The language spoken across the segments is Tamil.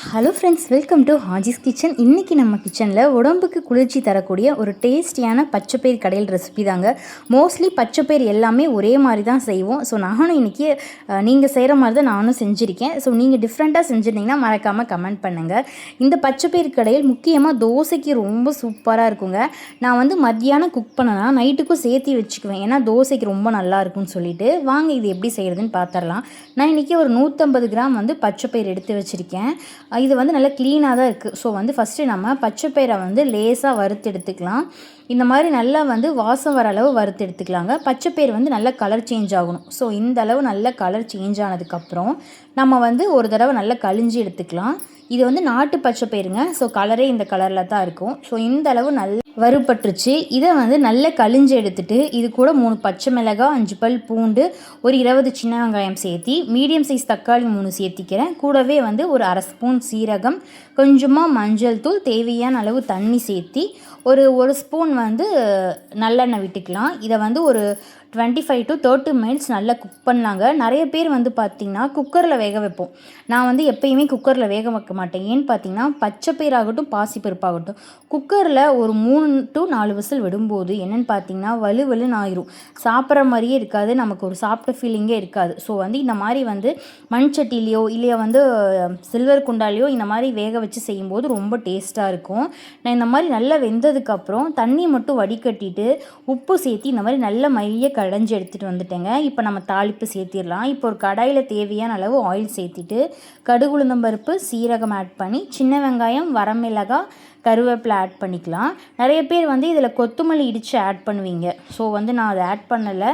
Hello friends, welcome to Haji's kitchen. இன்றைக்கி நம்ம கிச்சனில் உடம்புக்கு குளிர்ச்சி தரக்கூடிய ஒரு டேஸ்டியான பச்சைப்பயிர் கடையில் ரெசிபி தாங்க. மோஸ்ட்லி பச்சைப்பயிர் எல்லாமே ஒரே மாதிரி தான் செய்வோம். ஸோ நானும் இன்றைக்கி நீங்கள் செய்கிற மாதிரி தான் நானும் செஞ்சுருக்கேன். ஸோ நீங்கள் டிஃப்ரெண்ட்டாக செஞ்சுருந்தீங்கன்னா மறக்காமல் கமெண்ட் பண்ணுங்கள். இந்த பச்சைப்பயிர் கடையில் முக்கியமாக தோசைக்கு ரொம்ப சூப்பராக இருக்குங்க. நான் வந்து மத்தியானம் குக் பண்ணனா நைட்டுக்கும் சேர்த்து வச்சுக்குவேன், ஏன்னா தோசைக்கு ரொம்ப நல்லா இருக்கும்னு சொல்லிட்டு. வாங்க இது எப்படி செய்கிறதுன்னு பார்த்துடலாம். நான் இன்றைக்கி ஒரு 150 கிராம் வந்து பச்சைப்பயிர் எடுத்து வச்சுருக்கேன். இது வந்து நல்லா க்ளீனாக தான் இருக்குது. ஸோ வந்து ஃபஸ்ட்டு நம்ம பச்சைப்பயிரை வந்து லேசாக வறுத்து எடுத்துக்கலாம். இந்த மாதிரி நல்லா வந்து வாசம் வர அளவு வறுத்து எடுத்துக்கலாங்க. பச்சைப்பயிர் வந்து நல்லா கலர் சேஞ்ச் ஆகணும். ஸோ இந்த அளவு நல்ல கலர் சேஞ்ச் ஆனதுக்கப்புறம் நம்ம வந்து ஒரு தடவை நல்லா கழிஞ்சி எடுத்துக்கலாம். இது வந்து நாட்டு பச்சைப்பயிறுங்க. ஸோ கலரே இந்த கலரில் தான் இருக்கும். ஸோ இந்த அளவு நல்ல வறுபட்டுருச்சு. இதை வந்து நல்லா கழிஞ்சு எடுத்துகிட்டு இது கூட 3 பச்சை மிளகாய், 5 பல் பூண்டு, ஒரு 20 சின்ன வெங்காயம் சேர்த்தி, மீடியம் சைஸ் தக்காளி 3 சேர்த்திக்கிறேன். கூடவே வந்து ஒரு அரை ஸ்பூன் சீரகம், கொஞ்சமாக மஞ்சள் தூள், தேவையான அளவு தண்ணி சேர்த்தி ஒரு ஸ்பூன் வந்து நல்லெண்ணெய் விட்டுக்கலாம். இதை வந்து ஒரு 25 to 30 மினிட்ஸ் நல்லா குக் பண்ணலாங்க. நிறைய பேர் வந்து பார்த்திங்கன்னா குக்கரில் வேக வைப்போம். நான் வந்து எப்பயுமே குக்கரில் வேக வைக்க மாட்டேன். ஏன்னு பார்த்தீங்கன்னா பச்சைப்பயிராகட்டும் பாசிப்பருப்பாகட்டும் குக்கரில் ஒரு 3 to 4 விசில் விடும்போது என்னென்னு பார்த்தீங்கன்னா வலுவலுன்னு ஆயிரும். சாப்பிட்ற மாதிரியே இருக்காது, நமக்கு ஒரு சாப்பிட்ட ஃபீலிங்கே இருக்காது. ஸோ வந்து இந்த மாதிரி வந்து மண் சட்டிலையோ இல்லையா வந்து சில்வர் குண்டாலேயோ இந்த மாதிரி வேக வச்சு செய்யும்போது ரொம்ப டேஸ்ட்டாக இருக்கும். நான் இந்த மாதிரி நல்லா வெந்ததுக்கப்புறம் தண்ணி மட்டும் வடிகட்டிட்டு உப்பு சேர்த்தி இந்த மாதிரி நல்ல மைய கடைஞ்சி எடுத்துகிட்டு வந்துட்டேங்க. இப்போ நம்ம தாளிப்பு சேர்த்திடலாம். இப்போ ஒரு கடாயில் தேவையான அளவு ஆயில் சேர்த்திட்டு கடுகு, உளுந்தம் பருப்பு, சீரகம் ஆட் பண்ணி சின்ன வெங்காயம், வரமிளகாய், கருவேப்பிலை ஆட் பண்ணிக்கலாம். நிறைய பேர் வந்து இதில் கொத்தமல்லி இடித்து ஆட் பண்ணுவீங்க. ஸோ வந்து நான் அதை ஆட் பண்ணலை.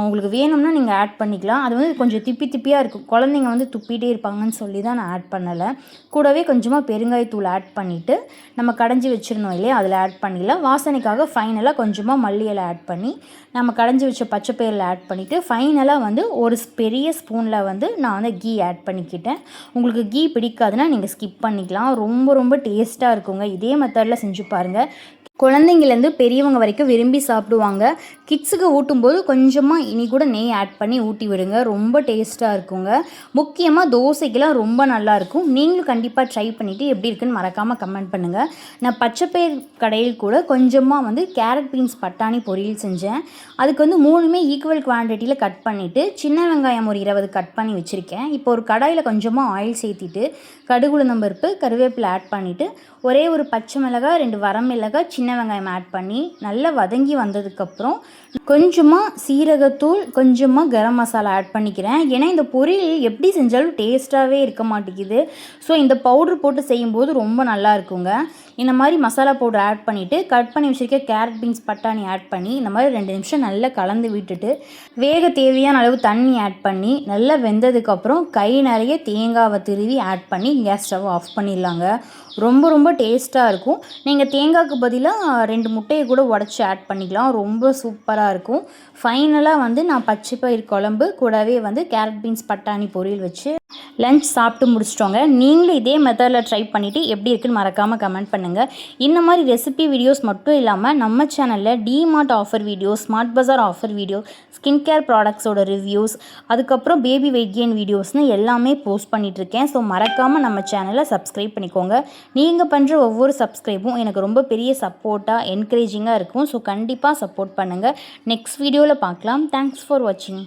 உங்களுக்கு வேணும்னா நீங்கள் ஆட் பண்ணிக்கலாம். அது வந்து கொஞ்சம் திப்பியாக இருக்கும், குழந்தைங்க வந்து துப்பிகிட்டே இருப்பாங்கன்னு சொல்லி தான் நான் ஆட் பண்ணலை. கூடவே கொஞ்சமாக பெருங்காயத்தூள் ஆட் பண்ணிவிட்டு நம்ம கடைஞ்சி வச்சிருந்தோம் இல்லையா, அதில் ஆட் பண்ணிடலாம். வாசனைக்காக ஃபைனலாக கொஞ்சமாக மல்லி இலை ஆட் பண்ணி நம்ம கடைஞ்சி வச்ச பச்சைப்பயிரில் ஆட் பண்ணிவிட்டு ஃபைனலாக வந்து ஒரு பெரிய ஸ்பூனில் வந்து நான் வந்து கீ ஆட் பண்ணிக்கிட்டேன். உங்களுக்கு கீ பிடிக்காதுன்னா நீங்கள் ஸ்கிப் பண்ணிக்கலாம். ரொம்ப டேஸ்ட்டாக இருக்குங்க. இதே மெத்தடில் செஞ்சு பாருங்கள். குழந்தைங்கலேருந்து பெரியவங்க வரைக்கும் விரும்பி சாப்பிடுவாங்க. கிட்ஸுக்கு ஊட்டும்போது கொஞ்சமாக இனி கூட நெய் ஆட் பண்ணி ஊட்டி விடுங்க. ரொம்ப டேஸ்ட்டாக இருக்குங்க. முக்கியமாக தோசைக்கெலாம் ரொம்ப நல்லாயிருக்கும். நீங்களும் கண்டிப்பாக ட்ரை பண்ணிவிட்டு எப்படி இருக்குன்னு மறக்காமல் கமெண்ட் பண்ணுங்கள். நான் பச்சைப்பயிர் கடையில் கூட கொஞ்சமாக வந்து கேரட் பீன்ஸ் பட்டாணி பொரியல் செஞ்சேன். அதுக்கு வந்து 3மே ஈக்குவல் குவான்டிட்டியில் கட் பண்ணிவிட்டு சின்ன வெங்காயம் ஒரு 20 கட் பண்ணி வச்சுருக்கேன். இப்போ ஒரு கடாயில் கொஞ்சமாக ஆயில் சேர்த்திட்டு கடுகு, உளுந்தம் பருப்பு, கருவேப்பிலை ஆட் பண்ணிவிட்டு ஒரே ஒரு பச்சை மிளகாய், 2 வரமிளகாய், சின்ன வெங்காயம் ஆட் பண்ணி நல்லா வதங்கி வந்ததுக்கப்புறம் கொஞ்சமாக சீரகத்தூள், கொஞ்சமாக கரம் மசாலா ஆட் பண்ணிக்கிறேன். ஏன்னா இந்த பொரியல் எப்படி செஞ்சாலும் டேஸ்ட்டாகவே இருக்க மாட்டேங்குது. ஸோ இந்த பவுட்ரு போட்டு செய்யும்போது ரொம்ப நல்லா இருக்குங்க. இந்த மாதிரி மசாலா பவுடர் ஆட் பண்ணிவிட்டு கட் பண்ணி வச்சுருக்க கேரட் பீன்ஸ் பட்டாணி ஆட் பண்ணி இந்த மாதிரி 2 நிமிஷம் நல்லா கலந்து விட்டுட்டு வேக தேவையான அளவு தண்ணி ஆட் பண்ணி நல்லா வெந்ததுக்கப்புறம் கை நிறைய தேங்காவை திருவி ஆட் பண்ணி கேஸ் ஸ்டவ் ஆஃப் பண்ணிடலாங்க. ரொம்ப டேஸ்ட்டாக இருக்கும். நீங்கள் தேங்காய்க்கு பதிலாக 2 முட்டையை கூட உடச்சி ஆட் பண்ணிக்கலாம். ரொம்ப சூப்பராக இருக்கும். ஃபைனலாக வந்து நான் பச்சைப்பயிர் குழம்பு கூடவே வந்து கேரட் பீன்ஸ் பட்டாணி பொரியல் வச்சு லஞ்ச் சாப்பிட்டு முடிச்சிட்டோங்க. நீங்களும் இதே மெத்தடில் ட்ரை பண்ணிவிட்டு எப்படி இருக்குன்னு மறக்காமல் கமெண்ட் பண்ணுங்கள். இந்த மாதிரி ரெசிபி வீடியோஸ் மட்டும் இல்லாமல் நம்ம சேனலில் DMart offer videos, Smart Bazaar offer video, skin care ப்ராடக்ட்ஸோட ரிவ்யூஸ், அதுக்கப்புறம் பேபி வெயிட் கெயின் வீடியோஸ்னு எல்லாமே போஸ்ட் பண்ணிகிட்ருக்கேன். ஸோ மறக்காமல் நம்ம சேனலை சப்ஸ்கிரைப் பண்ணிக்கோங்க. நீங்கள் பண்ணுற ஒவ்வொரு சப்ஸ்கிரைபும் எனக்கு ரொம்ப பெரிய சப்போர்ட்டாக என்கரேஜிங்காக இருக்கும். ஸோ கண்டிப்பாக சப்போர்ட் பண்ணுங்கள். நெக்ஸ்ட் வீடியோவில் பார்க்கலாம். தேங்க்ஸ் ஃபார் வாட்சிங்.